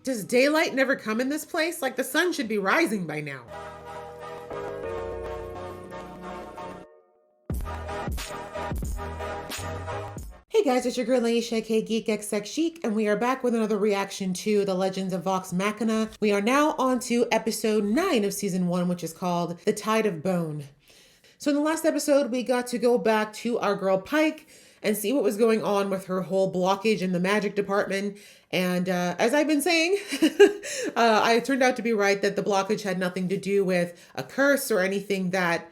Does daylight never come in this place? Like, the sun should be rising by now. Hey guys, it's your girl Aisha, aka Geek XX Chic, and we are back with another reaction to The Legends of Vox Machina. We are now on to episode 9 of season 1, which is called The Tide of Bone. So in the last episode, we got to go back to our girl Pike and see what was going on with her whole blockage in the magic department. And as I've been saying, I turned out to be right that the blockage had nothing to do with a curse or anything that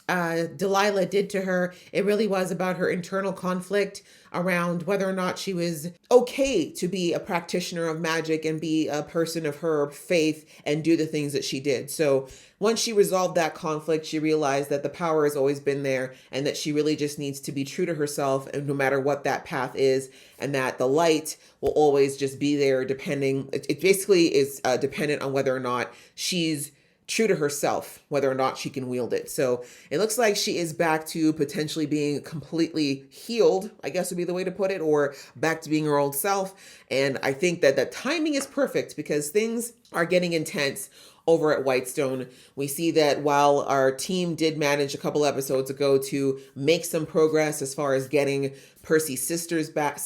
Delilah did to her. It really was about her internal conflict around whether or not she was okay to be a practitioner of magic and be a person of her faith and do the things that she did. So once she resolved that conflict, she realized that the power has always been there and that she really just needs to be true to herself, and no matter what that path is, and that the light will always just be there depending, it basically is dependent on whether or not she's true to herself, whether or not she can wield it. So it looks like she is back to potentially being completely healed, I guess would be the way to put it, or back to being her old self. And I think that the timing is perfect because things are getting intense over at Whitestone. We see that while our team did manage a couple episodes ago to make some progress as far as getting Percy's sister back,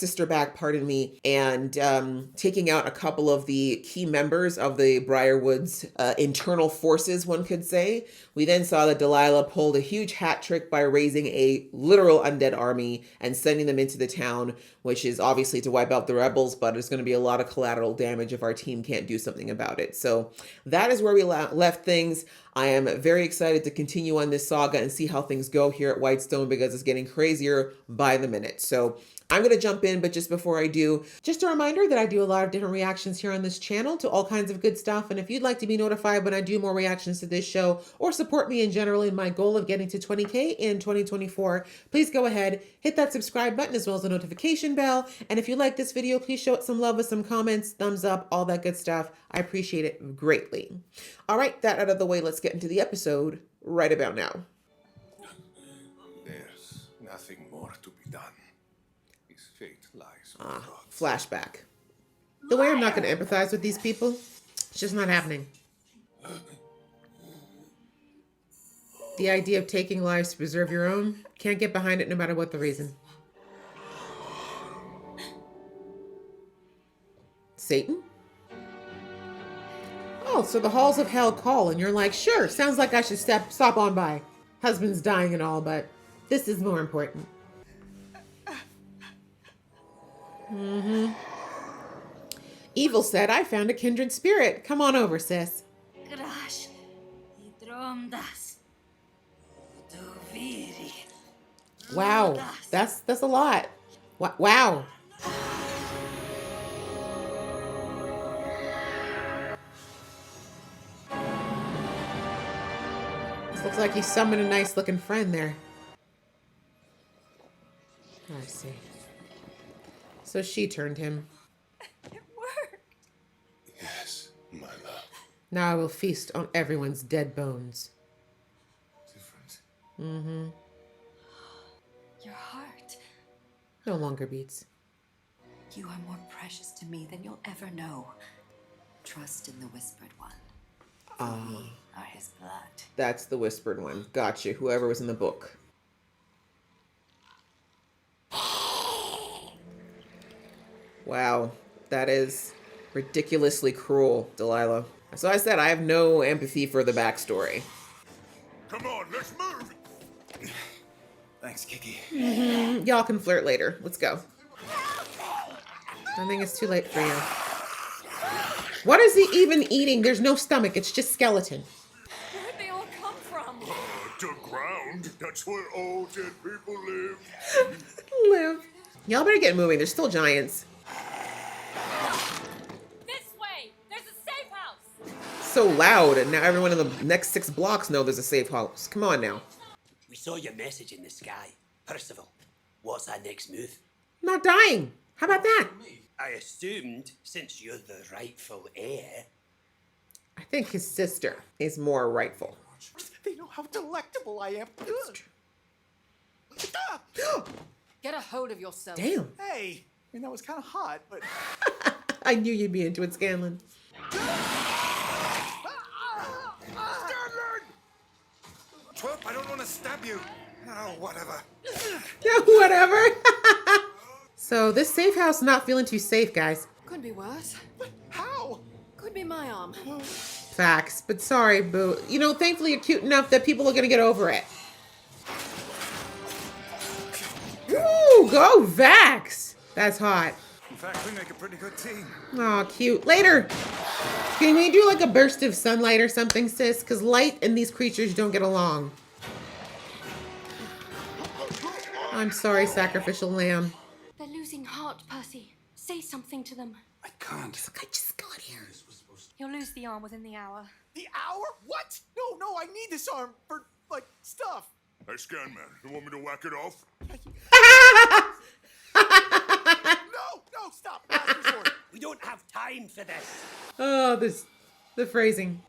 and taking out a couple of the key members of the Briarwood's internal forces, one could say. We then saw that Delilah pulled a huge hat trick by raising a literal undead army and sending them into the town, which is obviously to wipe out the rebels, but it's going to be a lot of collateral damage if our team can't do something about it. So that is where we left things. I am very excited to continue on this saga and see how things go here at Whitestone because it's getting crazier by the minute. So I'm going to jump in, but just before I do, just a reminder that I do a lot of different reactions here on this channel to all kinds of good stuff. And if you'd like to be notified when I do more reactions to this show or support me in general in my goal of getting to 20K in 2024, please go ahead, hit that subscribe button as well as the notification bell. And if you like this video, please show it some love with some comments, thumbs up, all that good stuff. I appreciate it greatly. All right, that out of the way, let's get into the episode right about now. There's nothing more to be done. His fate lies with God. Flashback. The way I'm not going to empathize with these people, it's just not happening. The idea of taking lives to preserve your own, can't get behind it no matter what the reason. Satan? Oh, so the halls of hell call, and you're like, sure, sounds like I should stop on by. Husband's dying and all, but this is more important. Evil said, I found a kindred spirit. Come on over, sis. Wow, that's a lot. Wow. This looks like he summoned a nice looking friend there. I see. So she turned him. It worked. Yes, my love. Now I will feast on everyone's dead bones. Different. Your heart. No longer beats. You are more precious to me than you'll ever know. Trust in the Whispered One. We are his blood. That's the Whispered One. Gotcha. Whoever was in the book. Wow. That is ridiculously cruel, Delilah. So I said I have no empathy for the backstory. Come on, let's move. Thanks, Kiki. Y'all can flirt later. Let's go. I think it's too late for you. What is he even eating? There's no stomach. It's just skeleton. Where'd they all come from? The ground. That's where all dead people live. Live. Y'all better get moving. There's still giants. This way! There's a safe house! So loud, and now everyone in the next 6 blocks know there's a safe house. Come on now. We saw your message in the sky. Percival, what's our next move? Not dying. How about that? I assumed, since you're the rightful heir... I think his sister is more rightful. They know how delectable I am. Get a hold of yourself. Damn. Hey, I mean, that was kind of hot, but I knew you'd be into it, Scanlan. Stanley! Twerp, I don't want to stab you. Oh, whatever. Whatever. So this safe house not feeling too safe, guys. Could be worse. How? Could be my arm. Facts. But sorry, boo. You know, thankfully you're cute enough that people are gonna get over it. Ooh, go Vax. That's hot. In fact, we make a pretty good team. Aw, cute. Later. Can we do like a burst of sunlight or something, sis? Because light and these creatures don't get along. I'm sorry, sacrificial lamb. They're losing heart, Percy. Say something to them. I can't. I just got here. You'll lose the arm within the hour. The hour? What? No, I need this arm for, like, stuff. Hey, Scanman, you want me to whack it off? No, stop. Last resort. We don't have time for this. Oh, the phrasing.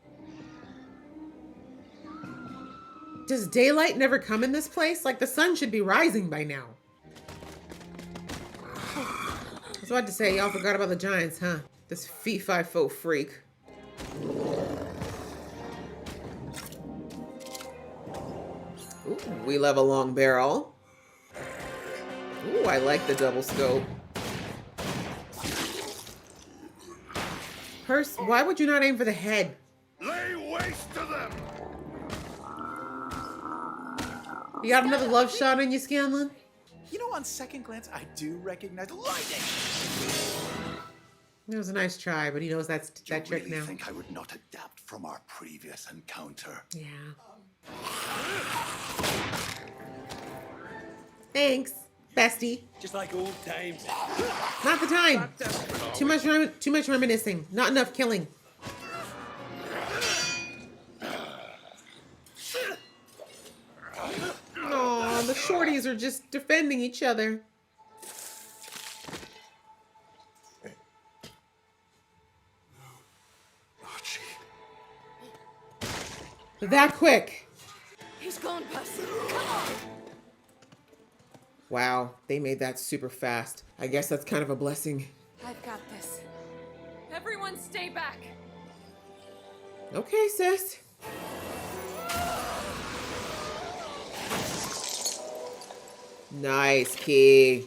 Does daylight never come in this place? Like, the sun should be rising by now. I was about to say, y'all forgot about the giants, huh? This fee-fi-fo freak. Ooh, we love a long barrel. Ooh, I like the double scope. Purse, why would you not aim for the head? Lay waste to them! You got another love shot on you, Scanlan? You know, on second glance, I do recognize lightning. It was a nice try, but he knows that's that trick now. I think I would not adapt from our previous encounter. Yeah. Thanks, bestie. Just like old times. Not the time. Too much reminiscing. Not enough killing. Aw, the shorties are just defending each other. Archie. That quick. He's gone, Percy. Come on. Wow, they made that super fast. I guess that's kind of a blessing. I've got this. Everyone stay back. Okay, sis. Nice, Key.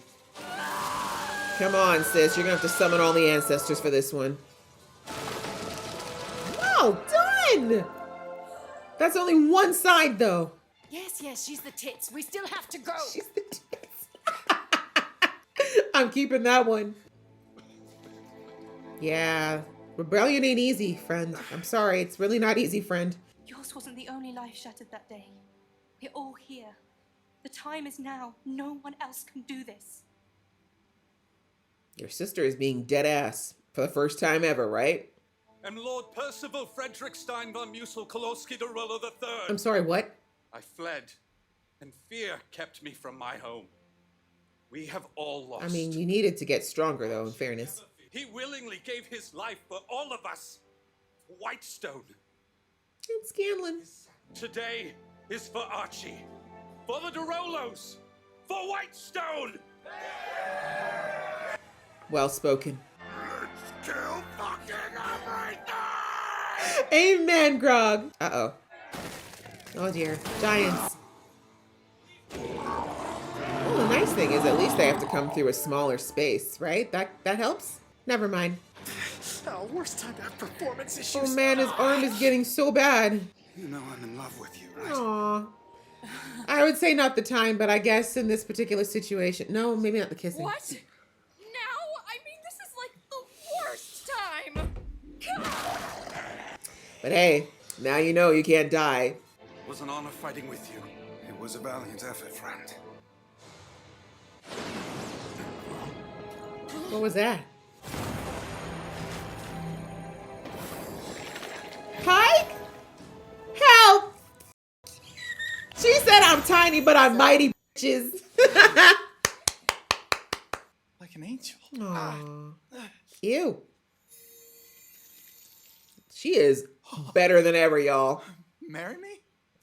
Come on, sis. You're gonna have to summon all the ancestors for this one. Well done! That's only one side, though. Yes, she's the tits. We still have to go. She's the tits. I'm keeping that one. Yeah. Rebellion ain't easy, friend. I'm sorry. It's really not easy, friend. Yours wasn't the only life shattered that day. We're all here. The time is now. No one else can do this. Your sister is being dead ass for the first time ever, right? And Lord Percival Frederick Stein von Musel Kolowski de Rollo III. I'm sorry, what? I fled, and fear kept me from my home. We have all lost. I mean, you needed to get stronger, though, in fairness. He willingly gave his life for all of us. For Whitestone. And Scanlan. Today is for Archie. For the DeRollos. For Whitestone. Well spoken. Let's kill fucking everything! Amen, Grog. Uh-oh. Oh, dear. Giants. Well, the nice thing is at least they have to come through a smaller space, right? That helps? Never mind. Oh, worst time to have performance issues. Oh, man, his arm is getting so bad. You know I'm in love with you, right? Aw. I would say not the time, but I guess in this particular situation. No, maybe not the kissing. What? Now? I mean, this is like the worst time. God. But hey, now you know you can't die. It was an honor fighting with you. It was a valiant effort, friend. What was that? Pike? Help! She said I'm tiny, but I'm mighty, bitches. Like an angel. Aw. Cute. She is better than ever, y'all. Marry me?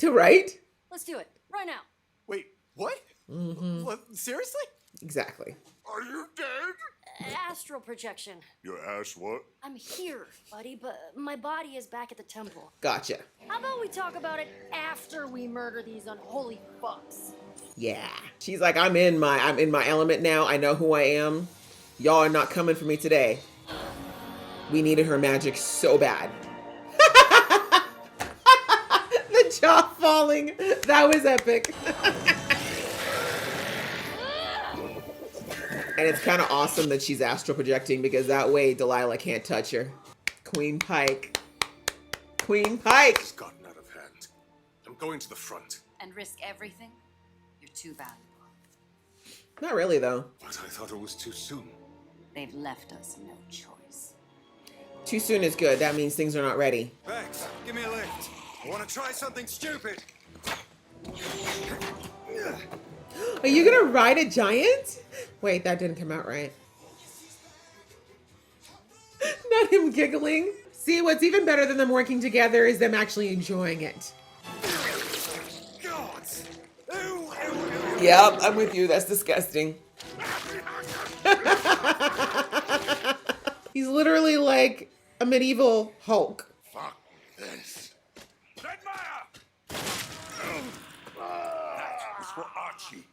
Right? Let's do it. Right now. Wait, what? Mm-hmm. What? Seriously? Exactly. Are you dead? astral projection. Your ass what? I'm here, buddy, but my body is back at the temple. Gotcha. How about we talk about it after we murder these unholy fucks? Yeah. She's like, I'm in my element now. I know who I am. Y'all are not coming for me today. We needed her magic so bad. The jaw falling. That was epic. And it's kind of awesome that she's astral projecting because that way Delilah can't touch her. Queen Pike. Queen Pike. It's gotten out of hand. I'm going to the front. And risk everything? You're too valuable. Not really, though. But I thought it was too soon. They've left us no choice. Too soon is good. That means things are not ready. Thanks. Give me a lift. I want to try something stupid. Are you gonna ride a giant? Wait, that didn't come out right. Not him giggling. See, what's even better than them working together is them actually enjoying it. God. Yep, I'm with you. That's disgusting. He's literally like a medieval Hulk. Fuck this. Redmire! That is for Archie.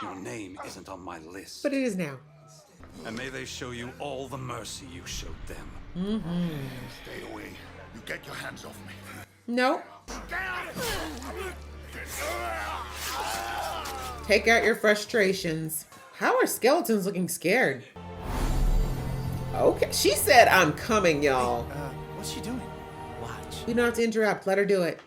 Your name isn't on my list. But it is now. And may they show you all the mercy you showed them. Stay away. You get your hands off me. No. Take out your frustrations. How are skeletons looking scared? Okay, she said I'm coming, y'all. What's she doing? Watch. We don't have to interrupt. Let her do it.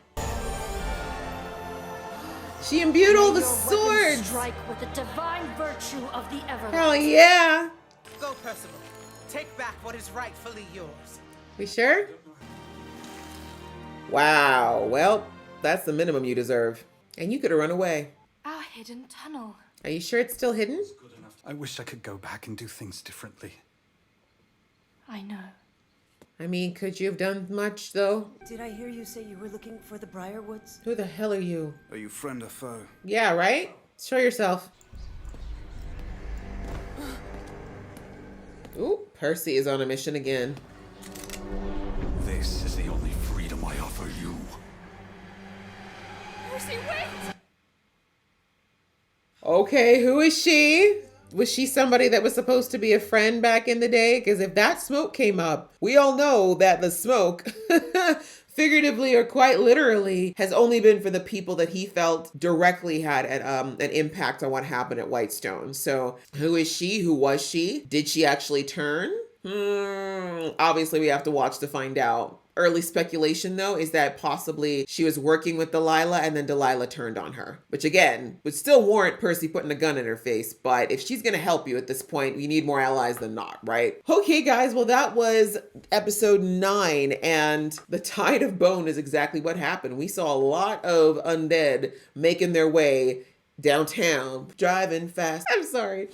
She imbued all the Your weapons swords. strike with the divine virtue of the everlasting. Hell yeah. Go, Percival. Take back what is rightfully yours. We sure? Wow. Well, that's the minimum you deserve. And you could have run away. Our hidden tunnel. Are you sure it's still hidden? I wish I could go back and do things differently. I know. I mean, could you have done much, though? Did I hear you say you were looking for the Briarwoods? Who the hell are you? Are you friend or foe? Yeah, right? Show yourself. Ooh, Percy is on a mission again. This is the only freedom I offer you. Percy, wait! Okay, who is she? Was she somebody that was supposed to be a friend back in the day? Because if that smoke came up, we all know that the smoke, figuratively or quite literally, has only been for the people that he felt directly had an impact on what happened at Whitestone. So who is she? Who was she? Did she actually turn? Obviously, we have to watch to find out. Early speculation, though, is that possibly she was working with Delilah and then Delilah turned on her. Which, again, would still warrant Percy putting a gun in her face. But if she's going to help you at this point, you need more allies than not, right? Okay, guys, well, that was episode 9. And the Tide of Bone is exactly what happened. We saw a lot of undead making their way downtown, driving fast. I'm sorry.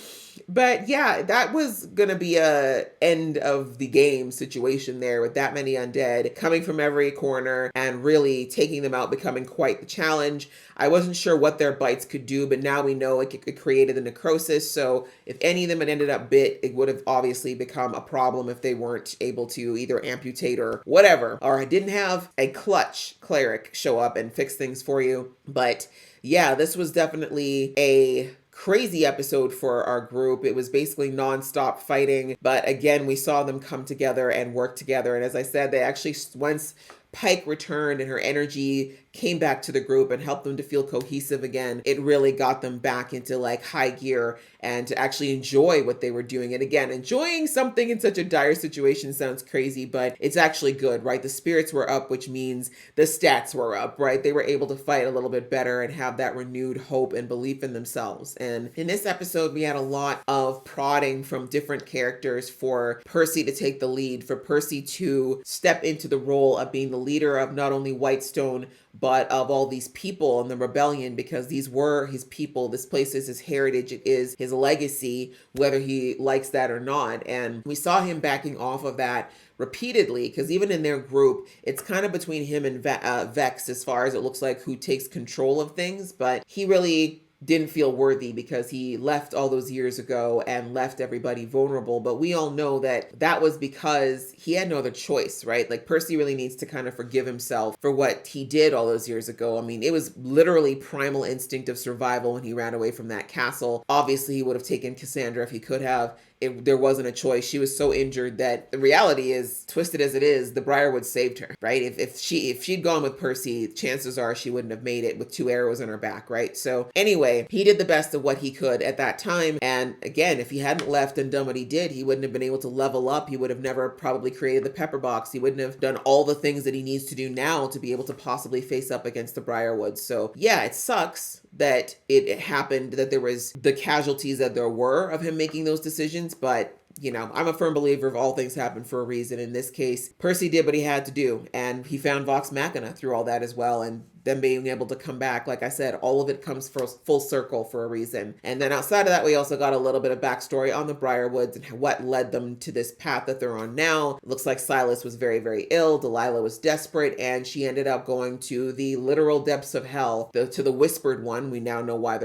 But yeah, that was gonna be a end of the game situation there with that many undead coming from every corner and really taking them out, becoming quite the challenge. I wasn't sure what their bites could do, but now we know it created the necrosis. So if any of them had ended up bit, it would have obviously become a problem if they weren't able to either amputate or whatever. Or I didn't have a clutch cleric show up and fix things for you. But yeah, this was definitely a crazy episode for our group. It was basically nonstop fighting, but again, we saw them come together and work together. And as I said, they actually, once Pike returned and her energy came back to the group and helped them to feel cohesive again, it really got them back into like high gear and to actually enjoy what they were doing. And again, enjoying something in such a dire situation sounds crazy, but it's actually good, right? The spirits were up, which means the stats were up, right? They were able to fight a little bit better and have that renewed hope and belief in themselves. And in this episode, we had a lot of prodding from different characters for Percy to take the lead, for Percy to step into the role of being the leader of not only Whitestone, but of all these people in the rebellion, because these were his people. This place is his heritage. It is his legacy, whether he likes that or not. And we saw him backing off of that repeatedly, because even in their group, it's kind of between him and Vex as far as it looks like who takes control of things. But he really didn't feel worthy because he left all those years ago and left everybody vulnerable. But we all know that that was because he had no other choice, right? Like Percy really needs to kind of forgive himself for what he did all those years ago. I mean, it was literally primal instinct of survival when he ran away from that castle. Obviously, he would have taken Cassandra if he could have. There wasn't a choice. She was so injured that the reality is, twisted as it is, the Briarwood saved her, right? If she'd gone with Percy, chances are she wouldn't have made it with 2 arrows in her back, right? So anyway, he did the best of what he could at that time. And again, if he hadn't left and done what he did, he wouldn't have been able to level up. He would have never probably created the pepper box. He wouldn't have done all the things that he needs to do now to be able to possibly face up against the Briarwood. So yeah, it sucks that it happened, that there was the casualties that there were of him making those decisions. But you know, I'm a firm believer of all things happen for a reason. In this case, Percy did what he had to do, and he found Vox Machina through all that as well. And them being able to come back, like I said, all of it comes full circle for a reason. And then outside of that, we also got a little bit of backstory on the Briarwoods and what led them to this path that they're on now. It looks like Silas was very, very ill. Delilah was desperate, and she ended up going to the literal depths of hell, to the Whispered One. We now know why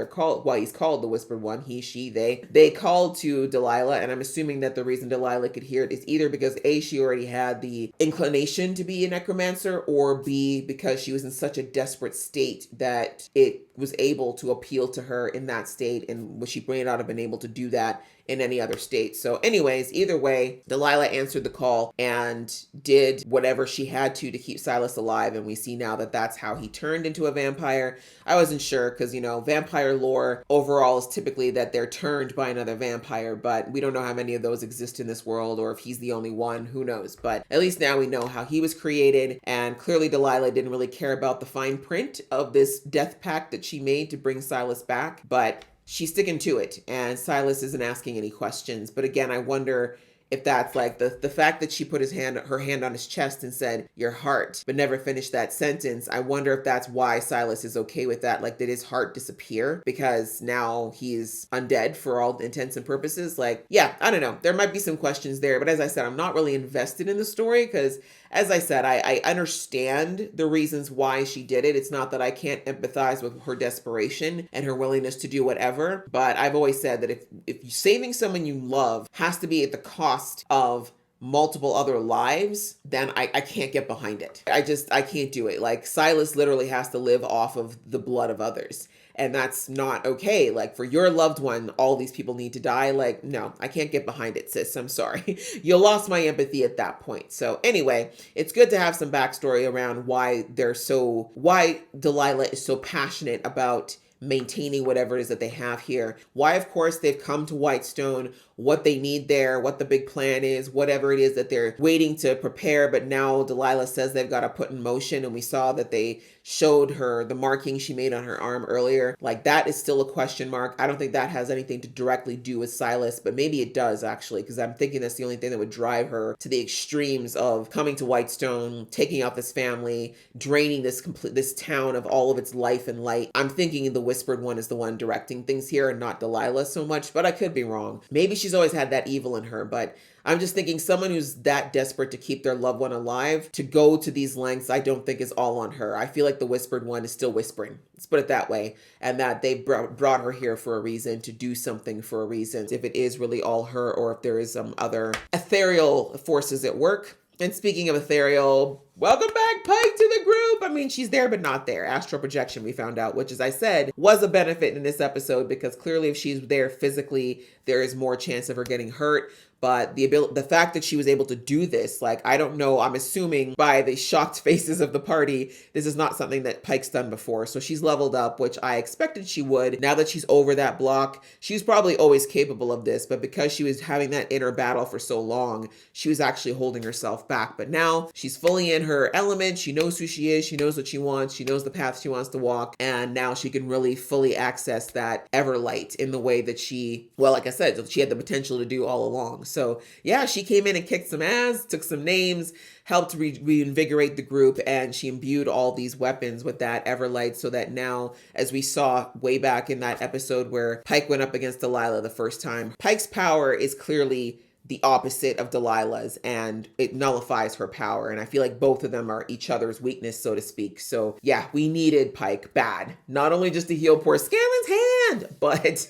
he's called the Whispered One. He, she, they. They called to Delilah, and I'm assuming that the reason Delilah could hear it is either because A, she already had the inclination to be a necromancer, or B, because she was in such a desperate state that it was able to appeal to her in that state, and she may not have been able to do that in any other state. So anyways, either way, Delilah answered the call and did whatever she had to keep Silas alive. And we see now that that's how he turned into a vampire. I wasn't sure because, you know, vampire lore overall is typically that they're turned by another vampire, but we don't know how many of those exist in this world, or if he's the only one, who knows. But at least now we know how he was created, and clearly Delilah didn't really care about the fine print of this death pact that she made to bring Silas back, but she's sticking to it, and Silas isn't asking any questions. But again, I wonder if that's like the fact that she put her hand on his chest and said, "Your heart," but never finished that sentence. I wonder if that's why Silas is okay with that. Like, did his heart disappear because now he's undead for all intents and purposes? Like, yeah, I don't know. There might be some questions there, but as I said, I'm not really invested in the story because, as I said, I understand the reasons why she did it. It's not that I can't empathize with her desperation and her willingness to do whatever, but I've always said that if saving someone you love has to be at the cost of multiple other lives, then I can't get behind it. I can't do it. Like, Silas literally has to live off of the blood of others. And that's not okay. Like, for your loved one, all these people need to die. Like, no, I can't get behind it, sis. I'm sorry. You lost my empathy at that point. So anyway, it's good to have some backstory around why Delilah is so passionate about maintaining whatever it is that they have here. Why, of course, they've come to Whitestone, what they need there, what the big plan is, whatever it is that they're waiting to prepare. But now Delilah says they've got to put in motion. And we saw that they showed her the marking she made on her arm earlier. Like, that is still a question mark. I don't think that has anything to directly do with Silas, but maybe it does actually, because I'm thinking that's the only thing that would drive her to the extremes of coming to Whitestone, taking out this family, draining this town of all of its life and light. I'm thinking the Whispered One is the one directing things here and not Delilah so much, but I could be wrong. Maybe she's always had that evil in her, but I'm just thinking someone who's that desperate to keep their loved one alive, to go to these lengths, I don't think is all on her. I feel like the Whispered One is still whispering. Let's put it that way. And that they brought her here for a reason, to do something for a reason. If it is really all her, or if there is some other ethereal forces at work. And speaking of ethereal, welcome back, Pike, to the group. I mean, she's there, but not there. Astral projection, we found out, which, as I said, was a benefit in this episode, because clearly if she's there physically, there is more chance of her getting hurt. But the fact that she was able to do this, like, I don't know, I'm assuming by the shocked faces of the party, this is not something that Pike's done before. So she's leveled up, which I expected she would. Now that she's over that block, she's probably always capable of this, but because she was having that inner battle for so long, she was actually holding herself back. But now she's fully in her element. She knows who she is. She knows what she wants. She knows the path she wants to walk. And now she can really fully access that Everlight in the way that she, well, like I said, she had the potential to do all along. So yeah, she came in and kicked some ass, took some names, helped reinvigorate the group, and she imbued all these weapons with that Everlight, so that now, as we saw way back in that episode where Pike went up against Delilah the first time, Pike's power is clearly the opposite of Delilah's, and it nullifies her power. And I feel like both of them are each other's weakness, so to speak. So yeah, we needed Pike bad. Not only just to heal poor Scanlan's hand, but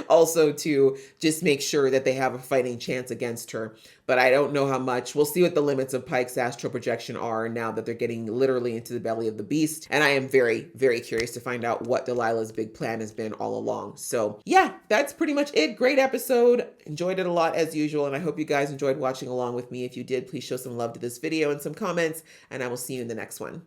also to just make sure that they have a fighting chance against her. But I don't know how much. We'll see what the limits of Pike's astral projection are now that they're getting literally into the belly of the beast. And I am very, very curious to find out what Delilah's big plan has been all along. So yeah, that's pretty much it. Great episode. Enjoyed it a lot as usual. And I hope you guys enjoyed watching along with me. If you did, please show some love to this video and some comments. And I will see you in the next one.